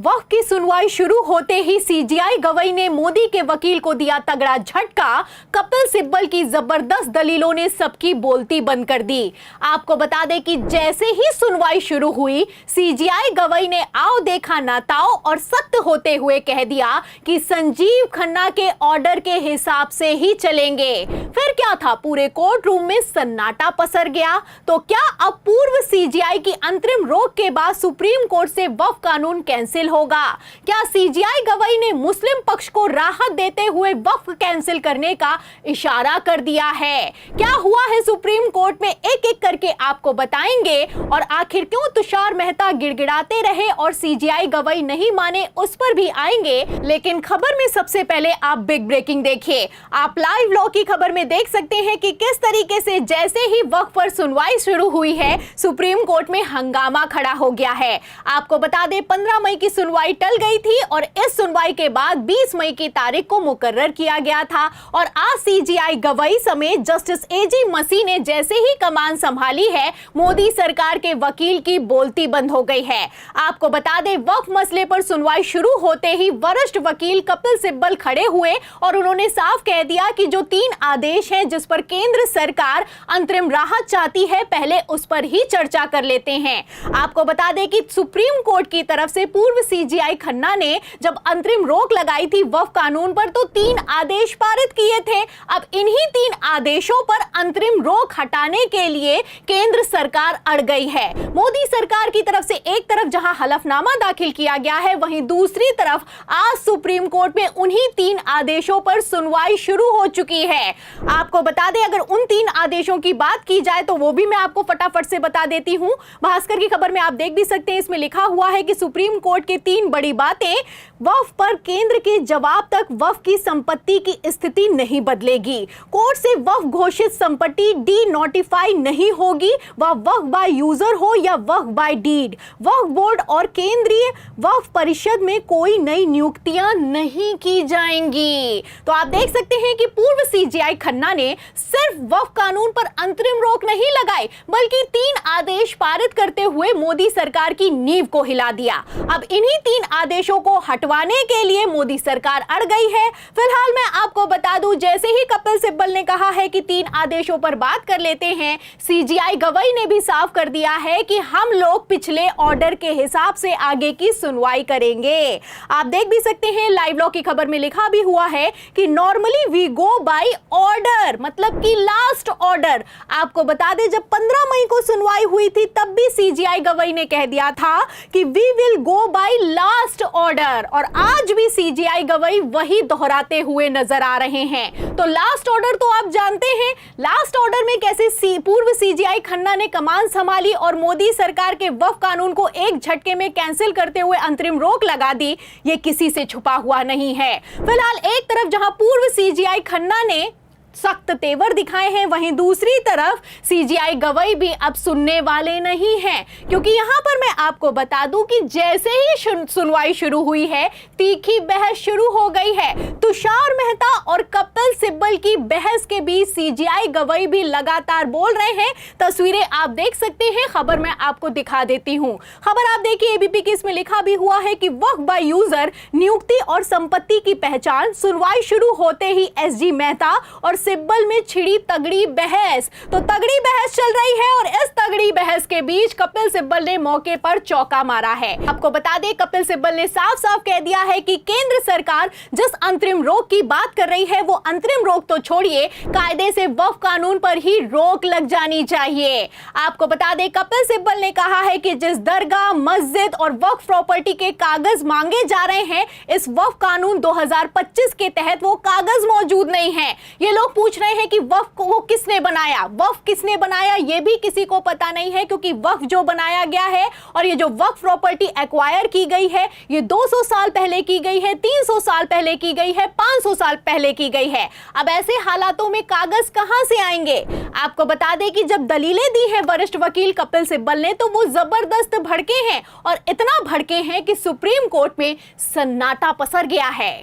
वक्फ की सुनवाई शुरू होते ही सीजेआई गवई ने मोदी के वकील को दिया तगड़ा झटका। कपिल सिब्बल की जबरदस्त दलीलों ने सबकी बोलती बंद कर दी। आपको बता दें कि जैसे ही सुनवाई शुरू हुई, सीजेआई गवई ने आओ देखा ना ताओ और सख्त होते हुए कह दिया कि संजीव खन्ना के ऑर्डर के हिसाब से ही चलेंगे। फिर क्या था, पूरे कोर्ट रूम में सन्नाटा पसर गया। तो क्या अब पूर्व सीजेआई की अंतरिम रोक के बाद सुप्रीम कोर्ट से वक्फ कानून कैंसिल होगा? क्या सीजेआई गवई ने मुस्लिम पक्ष को राहत देते हुए वक्फ कैंसिल करने का इशारा कर दिया है? क्या हुआ है सुप्रीम कोर्ट में, एक एक करके आपको बताएंगे। और आखिर क्यों तुषार मेहता गिड़गिड़ाते रहे और सीजेआई गवई नहीं माने, उस पर भी आएंगे। लेकिन खबर में सबसे पहले आप बिग ब्रेकिंग देखिए। आप लाइव लॉ की खबर में देख सकते हैं कि किस तरीके से जैसे ही वक्फ पर सुनवाई शुरू हुई है, सुप्रीम कोर्ट में हंगामा खड़ा हो गया है। आपको बता दें 15 मई की सुनवाई टल गई थी और इस सुनवाई के बाद 20 मई की तारीख को मुकर्रर किया गया था। और आज सीजेआई गवई समेत जस्टिस एजी मसीह ने जैसे ही कमान संभाली है, मोदी सरकार के वकील की बोलती बंद हो गई है। आपको बता दें वक्फ मसले पर सुनवाई शुरू होते ही वरिष्ठ वकील कपिल सिब्बल खड़े हुए और उन्होंने साफ कह दिया कि जो 3 आदेश हैं जिस पर केंद्र सरकार अंतरिम राहत चाहती है, पहले उस पर ही चर्चा कर लेते हैं। आपको बता दें कि सुप्रीम कोर्ट की तरफ से पूर्व सीजेआई खन्ना ने जब अंतरिम रोक लगाई थी वक्फ कानून पर, तो 3 आदेश पारित किए थे। अब इन्हीं 3 आदेशों पर अंतरिम रोक हटाने के लिए केंद्र सरकार अड़ गई है। मोदी सरकार की तरफ से एक तरफ जहां हलफनामा दाखिल किया गया है, वहीं दूसरी तरफ आज सुप्रीम कोर्ट में उन्हीं 3 आदेशों पर सुनवाई शुरू हो चुकी है। आपको बता दें अगर उन 3 आदेशों की बात की जाए तो वो भी मैं आपको फटाफट से बता देती हूं। भास्कर की खबर में आप देख भी सकते हैं, इसमें लिखा हुआ है कि सुप्रीम कोर्ट की 3 बड़ी बातें। वक्फ पर केंद्र के जवाब तक वक्फ की संपत्ति की स्थिति नहीं बदलेगी। कोर्ट से वक्फ घोषित संपत्ति डी नोटिफाई नहीं होगी, वह वक्फ बाय यूजर हो या वक्फ बाय डीड। वक्फ बोर्ड और केंद्रीय वक्फ परिषद में कोई नई नियुक्तियां नहीं की जाएंगी। तो आप देख सकते हैं कि पूर्व सीजेआई खन्ना ने सिर्फ वक्फ कानून पर अंतरिम रोक नहीं लगाई, बल्कि 3 आदेश पारित करते हुए मोदी सरकार की नींव को हिला दिया। अब इन्हीं 3 आदेशों को हटवाने के लिए मोदी सरकार अड़ गई है। फिलहाल मैं आपको बता दूं, जैसे ही कपिल सिब्बल ने कहा है कि 3 आदेशों पर बात कर लेते हैं, सीजेआई गवई ने भी साफ कर दिया है कि हम लोग पिछले ऑर्डर के हिसाब से आगे की सुनवाई करेंगे। आप देख भी सकते हैं लाइव लॉ की खबर में लिखा भी हुआ है कि normally we go by order, मतलब कि लास्ट ऑर्डर। आपको बता दें जब 15 मई को सुनवाई हुई थी, तब भी सीजेआई गवई ने कह दिया था कि we will go by last order, और आज भी सीजेआई गवई वही दोहराते हुए नजर आ रहे हैं। तो लास्ट ऑर्डर तो आप जानते हैं, लास्ट ऑर्डर में कैसे पूर्व सीजेआई खन्ना ने कमान संभाली और मोदी सरकार के वक्फ कानून को एक झटके में कैंसिल करते हुए अंतरिम रोक लगा दी, ये किसी से छुपा हुआ नहीं है। फिलहाल एक तरफ जहां पूर्व सीजेआई खन्ना ने सख्त तेवर दिखाए हैं, वहीं दूसरी तरफ सीजेआई गवई भी अब सुनने वाले नहीं हैं, क्योंकि यहां पर मैं आपको बता दूं कि जैसे ही सुनवाई शुरू हुई है, तीखी बहस शुरू हो गई है। तुषार मेहता और कपिल सिब्बल की बहस के बीच सीजेआई गवई भी लगातार बोल रहे हैं। तस्वीरें आप देख सकते हैं, खबर मैं आपको दिखा देती हूं। खबर आप देखिए एबीपी की, इसमें लिखा भी हुआ है कि वक्फ बाय यूजर नियुक्ति और संपत्ति की पहचान। सुनवाई शुरू होते ही एसजी मेहता और सिब्बल में छिड़ी तगड़ी बहस। तो तगड़ी बहस चल रही है और इस तगड़ी बहस के बीच कपिल सिब्बल ने मौके पर चौका मारा है। आपको बता दें कपिल सिब्बल ने साफ साफ कह दिया है कि केंद्र सरकार जिस अंतरिम रोक की बात कर रही है, वो अंतरिम रोक तो छोड़िए, कायदे से वक्फ कानून पर ही रोक लग जानी चाहिए। आपको बता दें कपिल सिब्बल ने कहा है कि जिस दरगाह, मस्जिद और वक्फ प्रॉपर्टी के कागज मांगे जा रहे हैं, इस वक्फ कानून 2025 के तहत वो कागज मौजूद नहीं है। ये लोग पूछ रहे हैं कि वक्फ को किसने बनाया, वक्फ किसने बनाया, ये भी किसी को पता नहीं है, क्योंकि वक्फ जो बनाया गया है और ये जो वक्फ प्रॉपर्टी एक्वायर की गई है, ये 200 साल पहले की गई है, 300 साल पहले की गई है, 500 साल पहले की गई है। अब ऐसे हालातों में कागज कहां से आएंगे? आपको बता दें कि जब दलीलें दी हैं वरिष्ठ वकील कपिल सिब्बल ने, तो वो जबरदस्त भड़के हैं, और इतना भड़के हैं कि सुप्रीम कोर्ट में सन्नाटा पसर गया है।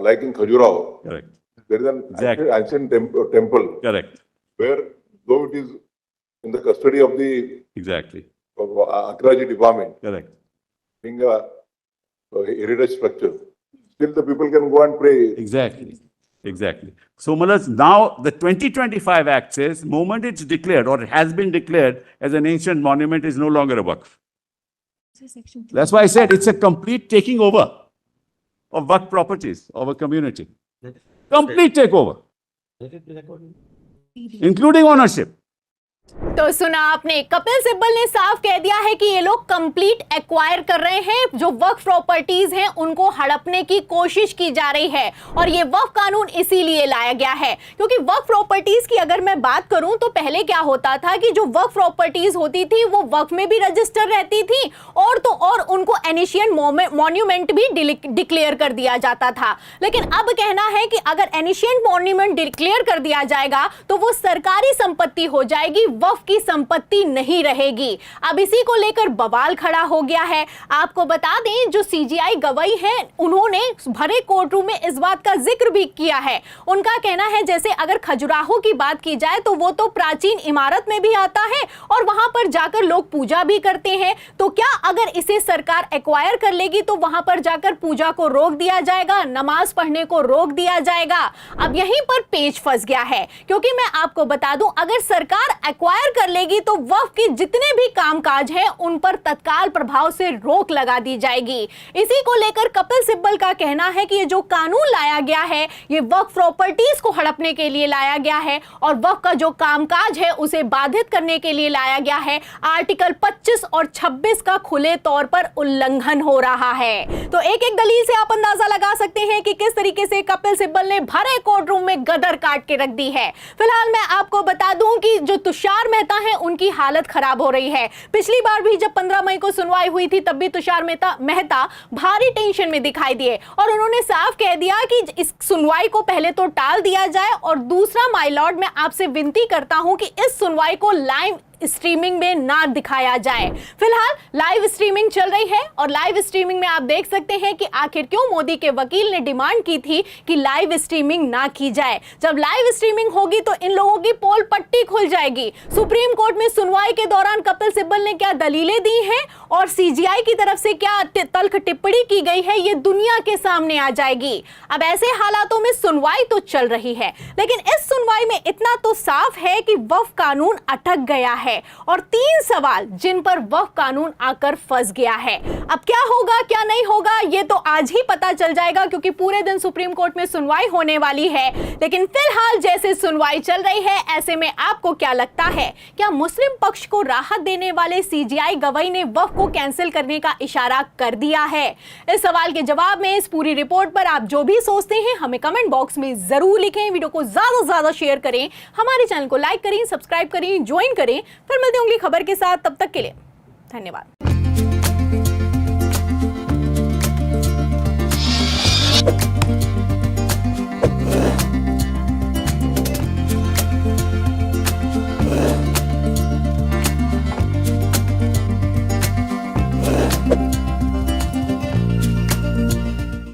Like in Khajuraho. Correct. There is an Exactly. ancient temple Correct. where, though it is in the custody of the Exactly. Agraji department, Correct. being heritage structure, still the people can go and pray. Exactly. Exactly. So, Malas, now the 2025 Act says, moment it's declared or has been declared as an ancient monument is no longer a Waqf. That's why I said it's a complete taking over of Waqf properties of a community. Complete takeover, including ownership. तो सुना आपने, कपिल सिब्बल ने साफ कह दिया है कि ये लोग कंप्लीट एक्वायर कर रहे हैं, जो वक्फ प्रॉपर्टीज हैं उनको हड़पने की कोशिश की जा रही है। और ये वक्फ कानून इसीलिए लाया गया है क्योंकि वक्फ प्रॉपर्टीज की अगर मैं बात करूं तो पहले क्या होता था कि जो वक्फ प्रॉपर्टीज होती थी वो वक्फ में भी रजिस्टर रहती थी और तो और उनको एनिशियंट मॉन्यूमेंट भी डिक्लेयर कर दिया जाता था। लेकिन अब कहना है कि अगर एनिशियंट मॉन्यूमेंट डिक्लेयर कर दिया जाएगा तो वो सरकारी संपत्ति हो जाएगी, वक्फ की संपत्ति नहीं रहेगी। अब इसी को लेकर बवाल खड़ा हो गया है। आपको बता दें, जो सीजीआई गवाही हैं उन्होंने भरे कोर्ट रूम में इस बात का जिक्र भी किया है। उनका कहना है जैसे अगर खजुराहो की बात की जाए तो वो तो प्राचीन इमारत में भी आता है और वहां पर जाकर लोग पूजा भी करते हैं, तो क्या अगर इसे सरकार एक्वायर कर लेगी तो वहां पर जाकर पूजा को रोक दिया जाएगा, नमाज पढ़ने को रोक दिया जाएगा? अब यहीं पर पेच फंस गया है क्योंकि मैं आपको बता दूं, अगर सरकार एक्वायर कर लेगी तो वक्फ के जितने भी कामकाज हैं उन पर तत्काल प्रभाव से रोक लगा दी जाएगी। इसी को लेकर कपिल सिब्बल का कहना है कि ये जो कानून लाया गया है ये वक्फ प्रॉपर्टीज को हड़पने के लिए लाया गया है और वक्फ का जो कामकाज है उसे बाधित करने के लिए लाया गया है। आर्टिकल 25 और 26 का खुले तौर पर उल्लंघन हो रहा है। तो एक एक दलील से आप अंदाजा लगा सकते हैं कि किस तरीके से कपिल सिब्बल ने भरे कोर्ट रूम में गदर काट के रख दी है। फिलहाल मैं आपको बता दूं कि जो तुषार मेहता है उनकी हालत खराब हो रही है। पिछली बार भी जब 15 मई को सुनवाई हुई थी तब भी तुषार मेहता भारी टेंशन में दिखाई दिए और उन्होंने साफ कह दिया कि इस सुनवाई को पहले तो टाल दिया जाए और दूसरा, माय लॉर्ड, मैं आपसे विनती करता हूं कि इस सुनवाई को लाइव स्ट्रीमिंग में ना दिखाया जाए। फिलहाल लाइव स्ट्रीमिंग चल रही है और लाइव स्ट्रीमिंग में आप देख सकते हैं कि आखिर क्यों मोदी के वकील ने डिमांड की थी कि लाइव स्ट्रीमिंग ना की जाए। जब लाइव स्ट्रीमिंग होगी तो इन लोगों की पोल पट्टी खुल जाएगी। सुप्रीम कोर्ट में सुनवाई के दौरान कपिल सिब्बल ने क्या दलीलें दी हैं और सीजीआई की तरफ से क्या तल्ख टिप्पणी की गई है, ये दुनिया के सामने आ जाएगी। अब ऐसे हालातों में सुनवाई तो चल रही है लेकिन इस सुनवाई में इतना तो साफ है कि वक्फ कानून अटक गया है और 3 सवाल जिन पर वक्फ कानून आकर फंस गया है। अब क्या होगा क्या नहीं होगा ये तो आज ही पता चल जाएगा क्योंकि पूरे दिन सुप्रीम कोर्ट में सुनवाई होने वाली है। लेकिन फिलहाल जैसे सुनवाई चल रही है ऐसे में आपको क्या लगता है, क्या मुस्लिम पक्ष को राहत देने वाले सीजीआई गवाही ने वक्फ को कैंसिल करने का इशारा कर दिया है? इस सवाल के जवाब में इस पूरी रिपोर्ट पर आप जो भी सोचते हैं हमें कमेंट बॉक्स में जरूर लिखें। वीडियो को ज्यादा से ज्यादा शेयर करें, हमारे चैनल को लाइक करें, सब्सक्राइब करें, ज्वाइन करें। फिर मिलते हैं अगली खबर के साथ, तब तक के लिए धन्यवाद।